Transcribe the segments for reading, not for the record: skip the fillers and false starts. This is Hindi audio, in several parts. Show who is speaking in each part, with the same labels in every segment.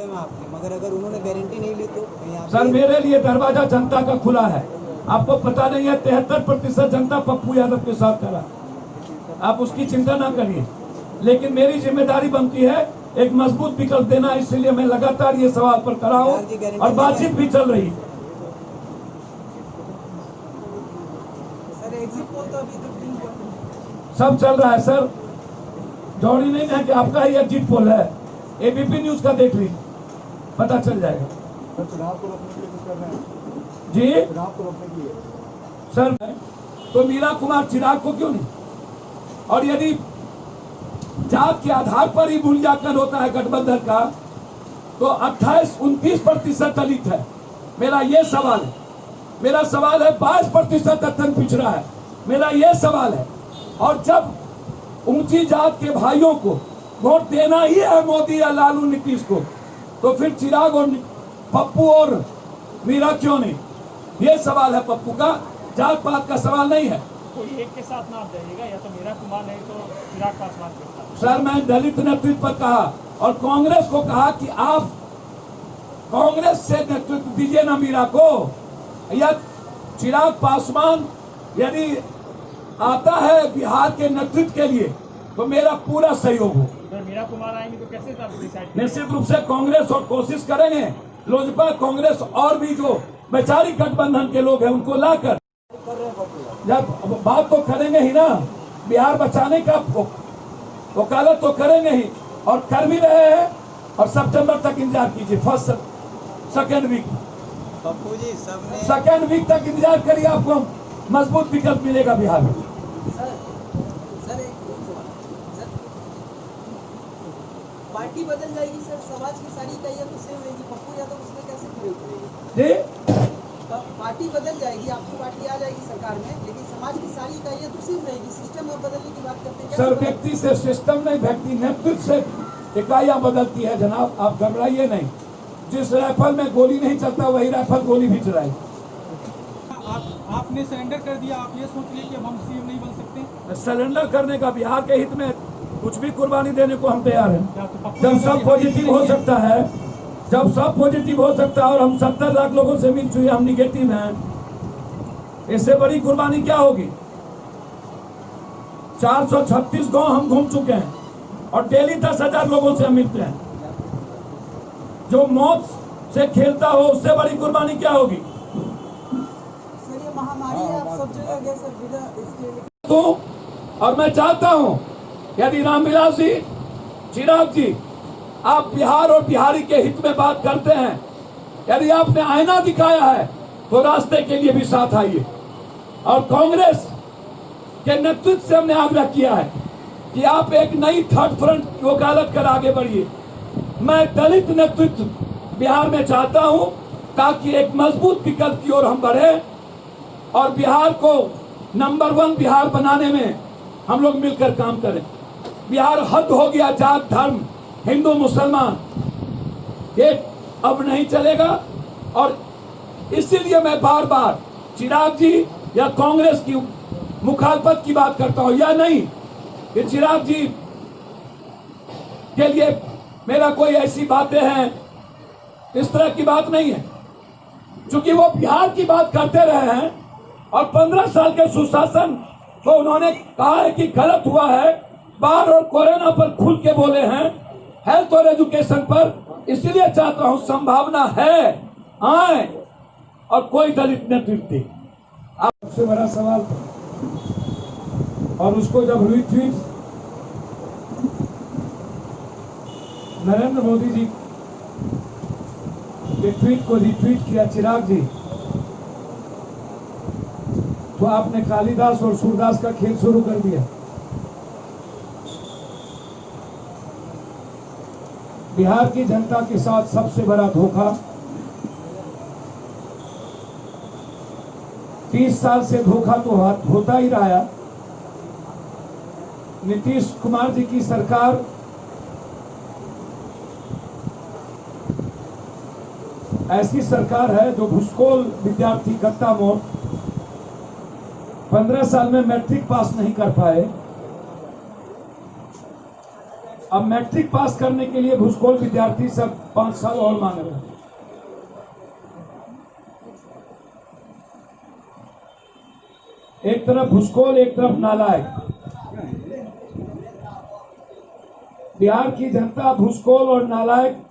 Speaker 1: हुए हैं आपके, मगर अगर उन्होंने गारंटी नहीं ली तो
Speaker 2: सर मेरे लिए दरवाजा जनता का खुला है। आपको पता नहीं है 73% जनता पप्पू यादव के साथ खड़ा, आप उसकी चिंता ना करिए। लेकिन मेरी जिम्मेदारी बनती है एक मजबूत विकल्प देना, इसलिए मैं लगातार ये सवाल पर खड़ा हूँ और बातचीत भी चल रही। सब चल रहा है सर, जरूरी नहीं है कि आपका ही एग्जिट पोल है, एबीपी न्यूज का देख लीजिए, पता चल जाएगा।
Speaker 3: चुनाव को रोकने के लिए कुछ कर रहे हैं
Speaker 2: जी,
Speaker 3: चुनाव को रोकने के लिए
Speaker 2: सर तो मीरा कुमार चिराग को क्यों नहीं? और यदि जात के आधार पर ही मूल्यांकन होता है गठबंधन का, तो 28-29% दलित है। मेरा ये सवाल है, मेरा सवाल है 22% अत्यंत पिछड़ा है, मेरा ये सवाल है। और जब ऊंची जात के भाइयों को वोट देना ही है मोदी या लालू नीतीश को, तो फिर चिराग और पप्पू और मीरा क्यों नहीं? ये सवाल है पप्पू का, जात पात का सवाल नहीं है।
Speaker 4: कोई एक के साथ ना आप जाइएगा, या तो मीरा कुमार नहीं तो चिराग पासवान के साथ।
Speaker 2: सर मैं दलित नेतृत्व पर कहा और कांग्रेस को कहा कि आप कांग्रेस से नेतृत्व दीजिए ना मीरा को, या चिराग पासवान यदि आता है बिहार के नेतृत्व के लिए तो मेरा पूरा सहयोग हो।
Speaker 4: अगर मीरा कुमार आएंगे तो कैसे आप डिसाइड?
Speaker 2: निश्चित रूप से कांग्रेस और कोशिश करेंगे, लोजपा कांग्रेस और भी जो वैचारिक गठबंधन के लोग हैं उनको लाकर, जब बात तो करेंगे ही ना, बिहार बचाने का वकालत तो करेंगे ही और कर भी रहे हैं। और सितंबर तक इंतजार कीजिए, सेकेंड वीक
Speaker 1: पप्पू जी सबने
Speaker 2: सेकेंड वीक तक इंतजार करिए, आपको मजबूत विकल्प मिलेगा बिहार में।
Speaker 5: सर पार्टी बदल जाएगी सर, समाज की सारी इकाइयां तो सेम रहेगी, पप्पू यादव उसमें कैसे खड़े उतरेंगे?
Speaker 2: जी
Speaker 5: पार्टी बदल जाएगी, आपकी पार्टी आ जाएगी सरकार में, लेकिन समाज की सारी इकाइयां तो सेम रहेगी, सिस्टम आप बदलने की बात करते हैं।
Speaker 2: सर व्यक्ति से सिस्टम नहीं, व्यक्ति नेतृत्व से इकाइयां बदलती है जनाब, आप घबराइए नहीं। जिस राइफल में गोली नहीं चलता वही राइफल गोली भी चलाएगी।
Speaker 4: आपने सरेंडर कर दिया, आप ये सोच लिए कि अब हम सीएम नहीं बन सकते?
Speaker 2: सरेंडर करने का बिहार के हित में कुछ भी कुर्बानी देने को हम तैयार हैं। जब सब पॉजिटिव हो सकता है, जब सब पॉजिटिव हो सकता है और हम 70 लाख लोगों से मिल चुके, हम निगेटिव हैं, इससे बड़ी कुर्बानी क्या होगी? 436 गांव हम घूम चुके हैं और डेली 10,000 लोगों से हम मिलते हैं। जो मौत से खेलता हो उससे बड़ी कुर्बानी क्या होगी?
Speaker 5: सर ये महामारी है, आप सब जगह गए सर, बिना इसके
Speaker 2: तो और मैं चाहता हूं यदि रामविलास जी, चिराग जी, आप बिहार और बिहारी के हित में बात करते हैं, यदि आपने आईना दिखाया है तो रास्ते के लिए भी साथ आइए। और कांग्रेस के नेतृत्व से हमने आग्रह किया है कि आप एक नई थर्ड फ्रंट की वकालत कर आगे बढ़िए। मैं दलित नेतृत्व बिहार में चाहता हूं ताकि एक मजबूत विकल्प की ओर हम बढ़े और बिहार को नंबर 1 बिहार बनाने में हम लोग मिलकर काम करें। बिहार हद हो गया जात धर्म, हिंदू मुसलमान, ये अब नहीं चलेगा। और इसीलिए मैं बार बार चिराग जी या कांग्रेस की मुखालफत की बात करता हूं, या नहीं कि चिराग जी के लिए मेरा कोई ऐसी बातें हैं, इस तरह की बात नहीं है। क्योंकि वो बिहार की बात करते रहे हैं और 15 साल के सुशासन को उन्होंने कहा है कि गलत हुआ है, बाढ़ और कोरोना पर खुल के बोले हैं, हेल्थ और एजुकेशन पर। इसलिए चाहता हूं संभावना है आए और कोई दलित नेतृत्व। सबसे बड़ा सवाल था और उसको जब रिट्वीट नरेंद्र मोदी जी के ट्वीट को रिट्वीट किया चिराग जी, तो आपने कालिदास और सूरदास का खेल शुरू कर दिया। बिहार की जनता के साथ सबसे बड़ा धोखा, 30 साल से धोखा तो होता ही रहा। नीतीश कुमार जी की सरकार ऐसी सरकार है जो घुसखोर विद्यार्थी कत्ता मोड़ 15 साल में मैट्रिक पास नहीं कर पाए अब मैट्रिक पास करने के लिए भूसकोल विद्यार्थी सब 5 साल और मांग रहे हैं। एक तरफ भूसकोल, एक तरफ नालायक। बिहार की जनता भूसकोल और नालायक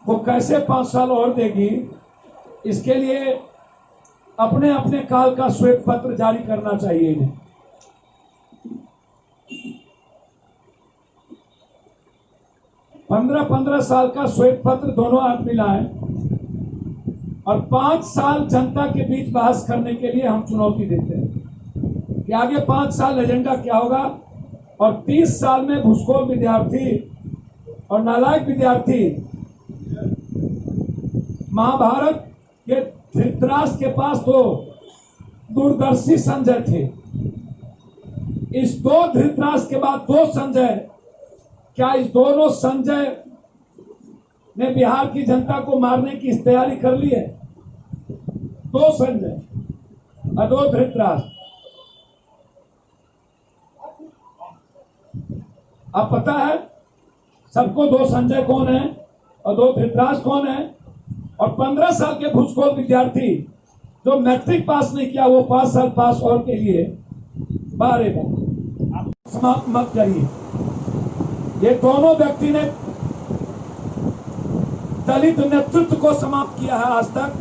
Speaker 2: को कैसे 5 साल और देगी, इसके लिए अपने अपने काल का श्वेत पत्र जारी करना चाहिए इन्हें। 15-15 साल का श्वेत पत्र दोनों आदमी लाए और 5 साल जनता के बीच बहस करने के लिए हम चुनौती देते हैं कि आगे 5 साल एजेंडा क्या होगा, और 30 साल में भूसकोल विद्यार्थी और नालायक विद्यार्थी महाभारत के धृतराष्ट्र के पास तो दूरदर्शी संजय थे, इस 2 धृतराष्ट्र के बाद 2 संजय, क्या इस दोनों संजय ने बिहार की जनता को मारने की तैयारी कर ली है? 2 संजय और 2 धृतराष्ट्र। अब पता है सबको 2 संजय कौन है और 2 धृतराष्ट्र कौन है। और 15 साल के भूसकोल विद्यार्थी जो मैट्रिक पास नहीं किया, वो 5 साल पास और के लिए बारे बार समाप्त मत करिए। ये दोनों व्यक्ति ने दलित नेतृत्व को समाप्त किया है। आज तक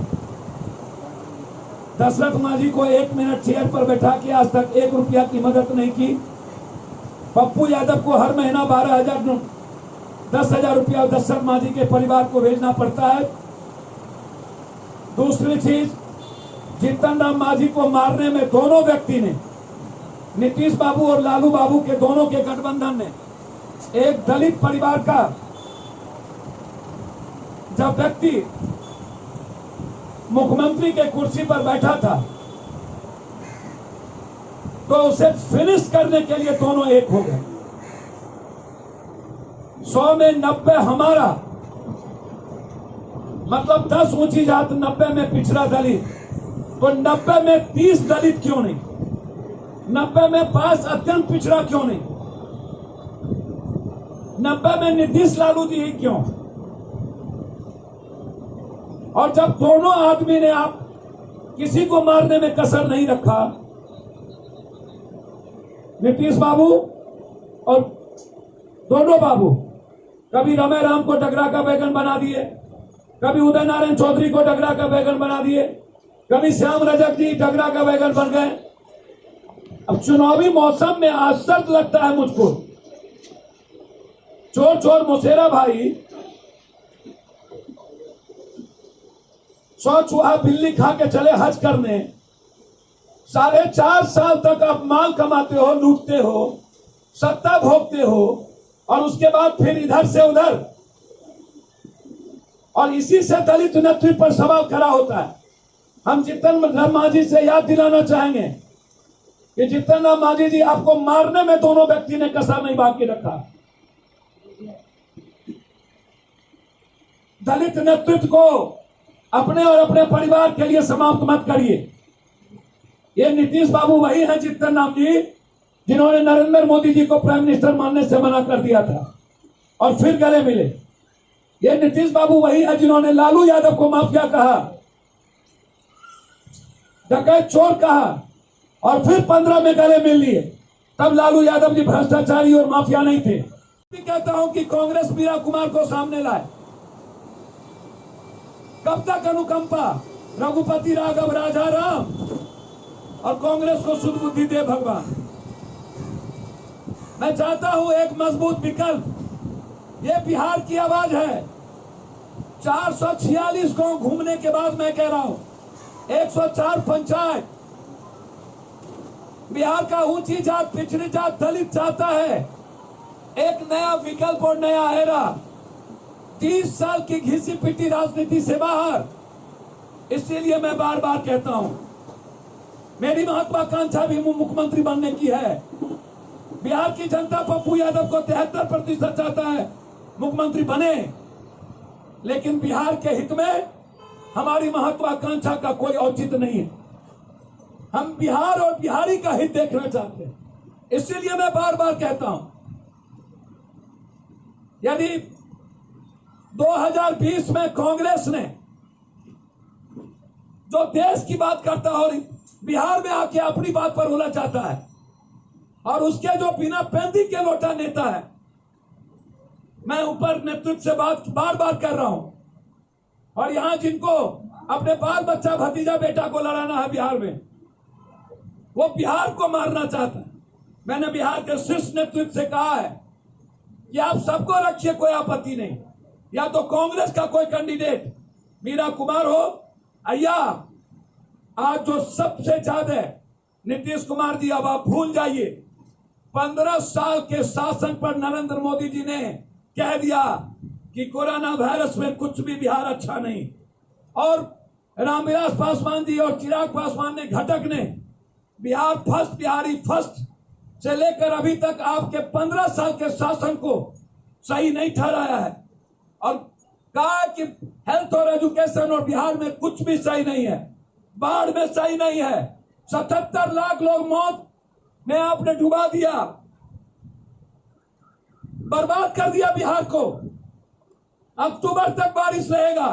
Speaker 2: दशरथ मांझी को 1 मिनट चेयर पर बैठा के आज तक 1 रुपया की मदद नहीं की। पप्पू यादव को हर महीना 12,000 10,000 रुपया दशरथ मांझी के परिवार को भेजना पड़ता है। दूसरी चीज, जीतन राम मांझी को मारने में दोनों व्यक्ति ने, नीतीश बाबू और लालू बाबू के दोनों के गठबंधन ने, एक दलित परिवार का जब व्यक्ति मुख्यमंत्री के कुर्सी पर बैठा था तो उसे फिनिश करने के लिए दोनों एक हो गए। 100 में 90 हमारा, मतलब 10 ऊंची जात 90 में पिछड़ा दलित, तो 90 में 30 दलित क्यों नहीं, 90 में 5 अत्यंत पिछड़ा क्यों नहीं, 90 में नीतीश लालू जी ही क्यों। और जब दोनों आदमी ने आप किसी को मारने में कसर नहीं रखा, नीतीश बाबू और दोनों बाबू कभी रमे राम को डगरा का बैगन बना दिए, कभी उदय नारायण चौधरी को डगरा का बैगन बना दिए, कभी श्याम रजक जी डगरा का बैगन बन गए। अब चुनावी मौसम में आश्चर्य लगता है मुझको, चोर चोर मुसेरा भाई 100 चूहा बिल्ली खा के चले हज करने, 4.5 साल तक आप माल कमाते हो, लूटते हो, सत्ता भोगते हो, और उसके बाद फिर इधर से उधर, और इसी से दलित नेतृत्व पर सवाल खड़ा होता है। हम जीतन राम मांझी से याद दिलाना चाहेंगे कि जीतन राम मांझी जी, आपको मारने में दोनों व्यक्ति ने कसर नहीं बाकी रखा। दलित नेतृत्व को अपने और अपने परिवार के लिए समाप्त मत करिए। ये नीतीश बाबू वही हैं जीतन राम जी जिन्होंने नरेंद्र मोदी जी को प्राइम मिनिस्टर मानने से मना कर दिया था और फिर गले मिले। ये नीतीश बाबू वही है जिन्होंने लालू यादव को माफिया कहा, डकैत चोर कहा, और फिर 15 में गले मिल लिए। तब लालू यादव जी भ्रष्टाचारी और माफिया नहीं थे। मैं कहता हूं कि कांग्रेस मीरा कुमार को सामने लाए। कब तक अनुकंपा, रघुपति राघव राजा राम, और कांग्रेस को सुध बुद्धि दे भगवान। मैं चाहता हूं एक मजबूत विकल्प। ये बिहार की आवाज है। 446 गांव घूमने के बाद मैं कह रहा हूं 104 पंचायत बिहार का ऊंची जात, पिछड़ी जात, दलित चाहता है एक नया विकल्प और नया एरा। 30 साल की घिसी पिटी राजनीति से बाहर। इसलिए मैं बार बार कहता हूं, मेरी महत्वाकांक्षा भी मुख्यमंत्री बनने की है। बिहार की जनता पप्पू यादव को 73% चाहता है मुख्यमंत्री बने, लेकिन बिहार के हित में हमारी महत्वाकांक्षा का कोई औचित्य नहीं है। हम बिहार और बिहारी का हित देखना चाहते हैं। इसीलिए मैं बार बार कहता हूं, यदि 2020 में कांग्रेस ने जो देश की बात करता है और बिहार में आके अपनी बात पर उलझ जाता है, और उसके जो बिना पैंदी के लोटा नेता है, मैं ऊपर नेतृत्व से बात बार बार कर रहा हूं, और यहां जिनको अपने बाल बच्चा भतीजा बेटा को लड़ाना है बिहार में, वो बिहार को मारना चाहता है। मैंने बिहार के शीर्ष नेतृत्व से कहा है कि आप सबको रखिए, कोई आपत्ति नहीं, या तो कांग्रेस का कोई कैंडिडेट मीरा कुमार हो, या आज जो सबसे ज्यादा नीतीश कुमार जी, अब आप भूल जाइए, 15 साल के शासन पर नरेंद्र मोदी जी ने कह दिया कि कोरोना वायरस में कुछ भी बिहार अच्छा नहीं, और रामविलास पासवान जी और चिराग पासवान ने, घटक ने बिहार फर्स्ट, बिहारी फर्स्ट से लेकर अभी तक आपके 15 साल के शासन को सही नहीं ठहराया है, और कहा कि हेल्थ और एजुकेशन और बिहार में कुछ भी सही नहीं है, बाढ़ में सही नहीं है, 77 लाख लोग मौत में आपने डुबा दिया, बर्बाद कर दिया बिहार को। अक्टूबर तक बारिश रहेगा,